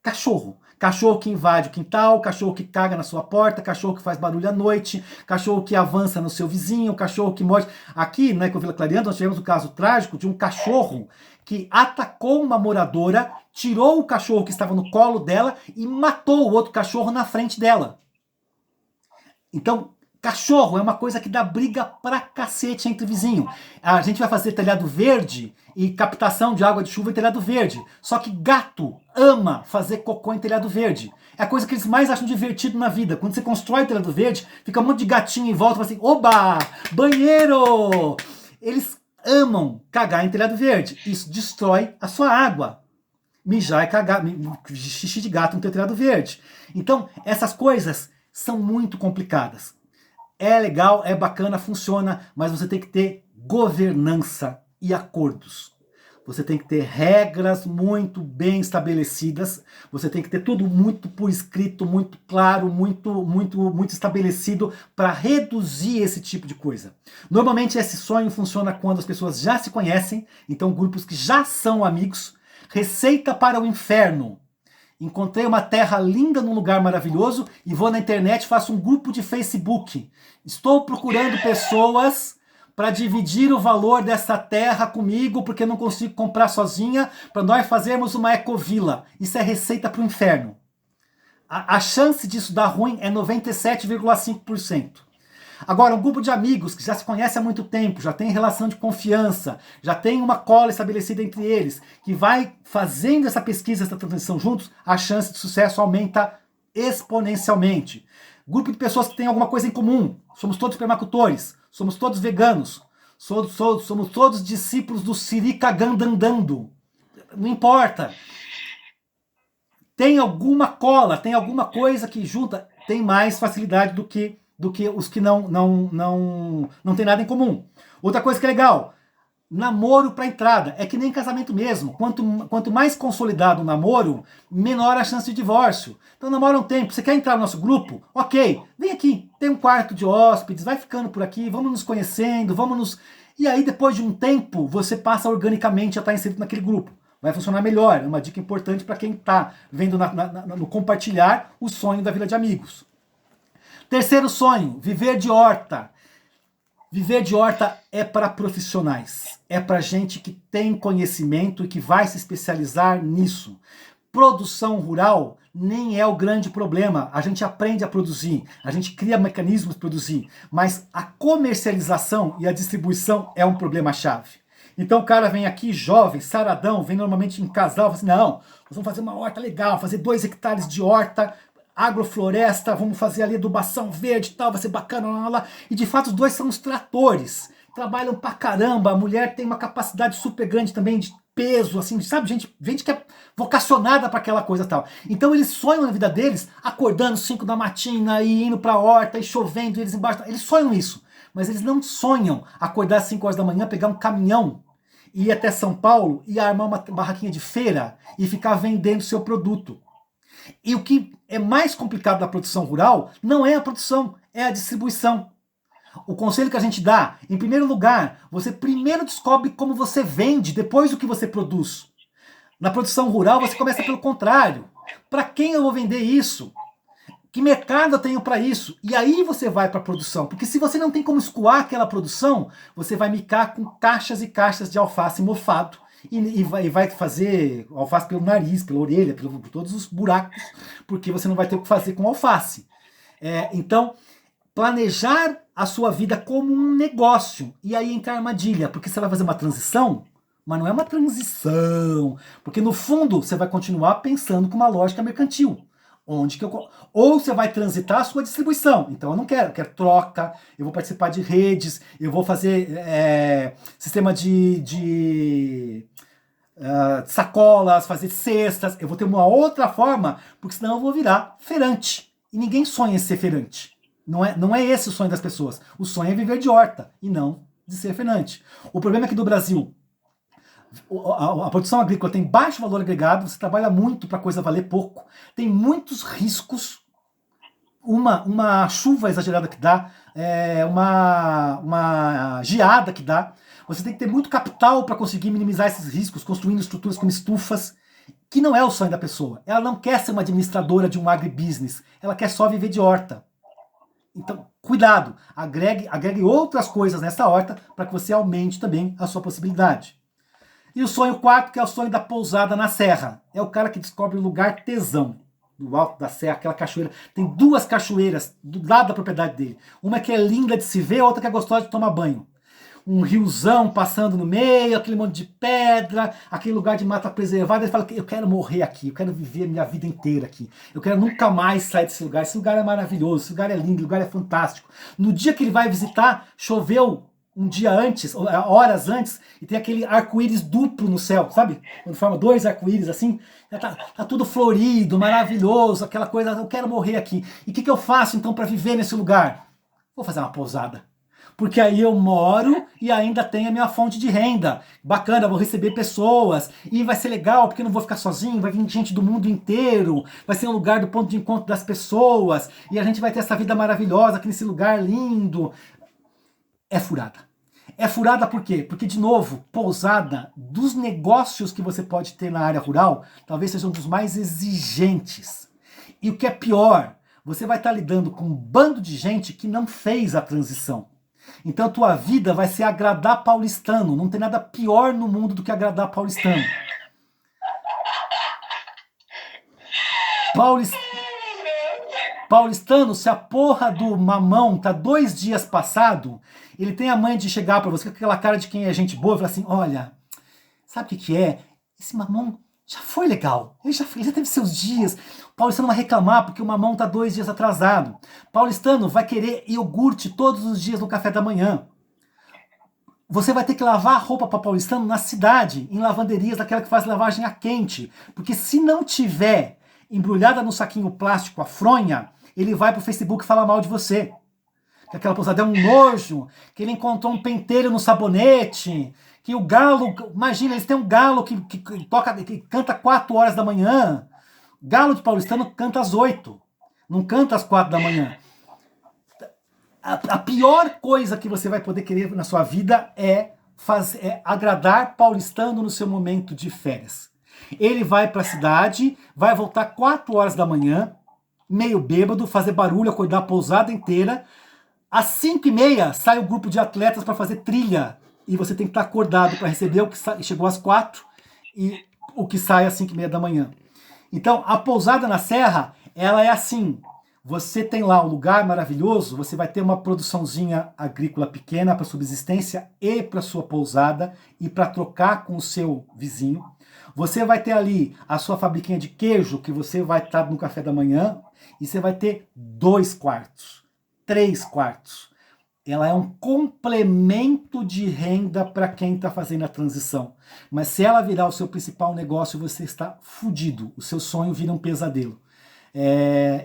Cachorro. Cachorro que invade o quintal, cachorro que caga na sua porta, cachorro que faz barulho à noite, cachorro que avança no seu vizinho, cachorro que morde. Aqui na Ecovila Clareando nós tivemos um caso trágico de um cachorro que atacou uma moradora, tirou o cachorro que estava no colo dela e matou o outro cachorro na frente dela. Então, cachorro é uma coisa que dá briga pra cacete entre vizinho. A gente vai fazer telhado verde e captação de água de chuva em telhado verde. Só que gato ama fazer cocô em telhado verde. É a coisa que eles mais acham divertido na vida. Quando você constrói telhado verde, fica um monte de gatinho em volta, assim, oba, banheiro! Eles amam cagar em telhado verde. Isso destrói a sua água. Mijar e cagar, xixi de gato no teu telhado verde. Então, essas coisas são muito complicadas. É legal, é bacana, funciona, mas você tem que ter governança e acordos. Você tem que ter regras muito bem estabelecidas, você tem que ter tudo muito por escrito, muito claro, muito estabelecido para reduzir esse tipo de coisa. Normalmente esse sonho funciona quando as pessoas já se conhecem, então grupos que já são amigos. Receita para o inferno. Encontrei uma terra linda num lugar maravilhoso e vou na internet e faço um grupo de Facebook. Estou procurando pessoas para dividir o valor dessa terra comigo, porque não consigo comprar sozinha, para nós fazermos uma ecovila. Isso é receita para o inferno. A chance disso dar ruim é 97,5%. Agora, um grupo de amigos que já se conhece há muito tempo, já tem relação de confiança, já tem uma cola estabelecida entre eles, que vai fazendo essa pesquisa, essa transição juntos, a chance de sucesso aumenta exponencialmente. Grupo de pessoas que têm alguma coisa em comum, somos todos permacultores, somos todos veganos, somos todos discípulos do Siri cagando andando. Não importa. Tem alguma cola, tem alguma coisa que junta, tem mais facilidade do que os que não tem nada em comum. Outra coisa que é legal, namoro para entrada. É que nem casamento mesmo. Quanto mais consolidado o namoro, menor a chance de divórcio. Então namora um tempo. Você quer entrar no nosso grupo? Ok, vem aqui. Tem um quarto de hóspedes, vai ficando por aqui, vamos nos conhecendo, vamos nos... E aí depois de um tempo, você passa organicamente a estar inserido naquele grupo. Vai funcionar melhor. É uma dica importante para quem está vendo no compartilhar o sonho da Vila de Amigos. Terceiro sonho, viver de horta. Viver de horta é para profissionais. É para gente que tem conhecimento e que vai se especializar nisso. Produção rural nem é o grande problema. A gente aprende a produzir, a gente cria mecanismos para produzir, mas a comercialização e a distribuição é um problema-chave. Então o cara vem aqui jovem, saradão, vem normalmente em casal, fala assim, não, nós vamos fazer uma horta legal, fazer 2 hectares de horta, agrofloresta, vamos fazer ali adubação verde e tal, vai ser bacana, lá, lá, lá. E de fato os dois são os tratores, trabalham pra caramba, a mulher tem uma capacidade super grande também de peso, assim, sabe, gente que é vocacionada para aquela coisa e tal. Então eles sonham na vida deles, acordando 5 da matina e indo pra horta e chovendo, e eles embaixo, eles sonham isso, mas eles não sonham acordar às 5 horas da manhã, pegar um caminhão e ir até São Paulo e armar uma barraquinha de feira e ficar vendendo seu produto. E o que é mais complicado da produção rural não é a produção, é a distribuição. O conselho que a gente dá, em primeiro lugar, você primeiro descobre como você vende, depois o que você produz. Na produção rural você começa pelo contrário. Para quem eu vou vender isso? Que mercado eu tenho para isso? E aí você vai para a produção. Porque se você não tem como escoar aquela produção, você vai micar com caixas e caixas de alface mofado. E vai fazer alface pelo nariz, pela orelha, por todos os buracos, porque você não vai ter o que fazer com alface. Então, planejar a sua vida como um negócio. E aí entra a armadilha, porque você vai fazer uma transição, mas não é uma transição. Porque no fundo você vai continuar pensando com uma lógica mercantil. Ou você vai transitar a sua distribuição. Então eu quero troca, eu vou participar de redes, eu vou fazer sistema de sacolas, fazer cestas, eu vou ter uma outra forma, porque senão eu vou virar feirante. E ninguém sonha em ser feirante. Não é esse o sonho das pessoas. O sonho é viver de horta e não de ser feirante. O problema é que no Brasil a produção agrícola tem baixo valor agregado, você trabalha muito para a coisa valer pouco, tem muitos riscos, uma chuva exagerada que dá, uma geada que dá, você tem que ter muito capital para conseguir minimizar esses riscos, construindo estruturas como estufas, que não é o sonho da pessoa. Ela não quer ser uma administradora de um agribusiness, ela quer só viver de horta. Então, cuidado, agregue outras coisas nessa horta para que você aumente também a sua possibilidade. E o sonho 4, que é o sonho da pousada na serra. É o cara que descobre o lugar tesão. Do alto da serra, aquela cachoeira. Tem 2 cachoeiras do lado da propriedade dele. Uma que é linda de se ver, a outra que é gostosa de tomar banho. Um riozão passando no meio, aquele monte de pedra, aquele lugar de mata preservada. Ele fala que eu quero morrer aqui, eu quero viver a minha vida inteira aqui. Eu quero nunca mais sair desse lugar. Esse lugar é maravilhoso, esse lugar é lindo, esse lugar é fantástico. No dia que ele vai visitar, choveu um dia antes, horas antes, e tem aquele arco-íris duplo no céu, sabe? Quando forma 2 arco-íris assim, tá tudo florido, maravilhoso, aquela coisa, eu quero morrer aqui. E o que eu faço então para viver nesse lugar? Vou fazer uma pousada. Porque aí eu moro e ainda tenho a minha fonte de renda. Bacana, vou receber pessoas, e vai ser legal, porque eu não vou ficar sozinho, vai vir gente do mundo inteiro, vai ser um lugar do ponto de encontro das pessoas, e a gente vai ter essa vida maravilhosa aqui nesse lugar lindo. É furada. É furada por quê? Porque, de novo, pousada, dos negócios que você pode ter na área rural, talvez seja um dos mais exigentes. E o que é pior, você vai estar lidando com um bando de gente que não fez a transição. Então a tua vida vai ser agradar paulistano. Não tem nada pior no mundo do que agradar paulistano. Paulistano, se a porra do mamão tá 2 dias passado, ele tem a manha de chegar pra você com aquela cara de quem é gente boa e falar assim, olha, sabe o que é? Esse mamão já foi legal, ele já teve seus dias. O paulistano vai reclamar porque o mamão tá 2 dias atrasado. Paulistano vai querer iogurte todos os dias no café da manhã. Você vai ter que lavar a roupa para paulistano na cidade, em lavanderias, daquela que faz lavagem a quente. Porque se não tiver embrulhada no saquinho plástico a fronha, ele vai pro Facebook falar mal de você. Que aquela pousada é um nojo, que ele encontrou um pentelho no sabonete, que o galo, imagina, eles têm um galo que canta 4 horas da manhã. Galo de paulistano canta às 8, não canta às 4 da manhã. A pior coisa que você vai poder querer na sua vida é agradar paulistano no seu momento de férias. Ele vai para a cidade, vai voltar 4 horas da manhã, meio bêbado, fazer barulho, acordar a pousada inteira. Às 5h30 sai o grupo de atletas para fazer trilha. E você tem que estar acordado para receber o que chegou às 4 e o que sai às 5h30 da manhã. Então, a pousada na serra, ela é assim. Você tem lá um lugar maravilhoso, você vai ter uma produçãozinha agrícola pequena para subsistência e para sua pousada e para trocar com o seu vizinho. Você vai ter ali a sua fabriquinha de queijo, que você vai estar no café da manhã, e você vai ter 2 quartos, 3 quartos. Ela é um complemento de renda para quem está fazendo a transição. Mas se ela virar o seu principal negócio, você está fudido. O seu sonho vira um pesadelo.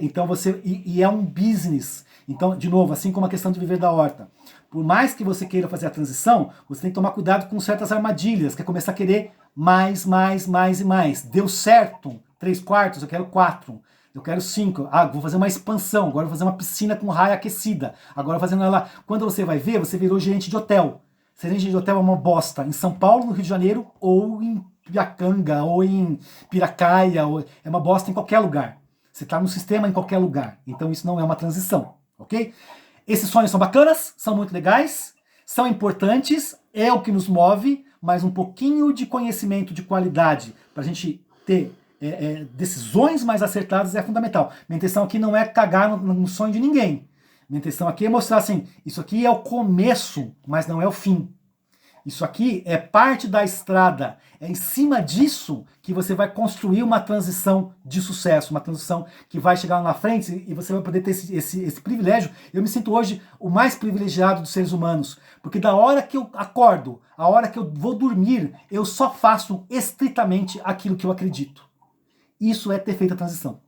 Então e é um business. Então, de novo, assim como a questão de viver da horta. Por mais que você queira fazer a transição, você tem que tomar cuidado com certas armadilhas, que é começar a querer mais e mais. Deu certo, 3 quartos, eu quero 4. Eu quero 5. Vou fazer uma expansão. Agora vou fazer uma piscina com raia aquecida. Agora fazendo ela. Quando você vai ver, você virou gerente de hotel. Gerente de hotel é uma bosta. Em São Paulo, no Rio de Janeiro, ou em Piracanga, ou em Piracaia. É uma bosta em qualquer lugar. Você está no sistema em qualquer lugar. Então isso não é uma transição. Ok? Esses sonhos são bacanas, são muito legais, são importantes, é o que nos move, mas um pouquinho de conhecimento de qualidade para a gente ter decisões mais acertadas é fundamental. Minha intenção aqui não é cagar no sonho de ninguém. Minha intenção aqui é mostrar assim, isso aqui é o começo, mas não é o fim. Isso aqui é parte da estrada. É em cima disso que você vai construir uma transição de sucesso, uma transição que vai chegar lá na frente e você vai poder ter esse privilégio. Eu me sinto hoje o mais privilegiado dos seres humanos, porque da hora que eu acordo, a hora que eu vou dormir, eu só faço estritamente aquilo que eu acredito. Isso é ter feito a transição.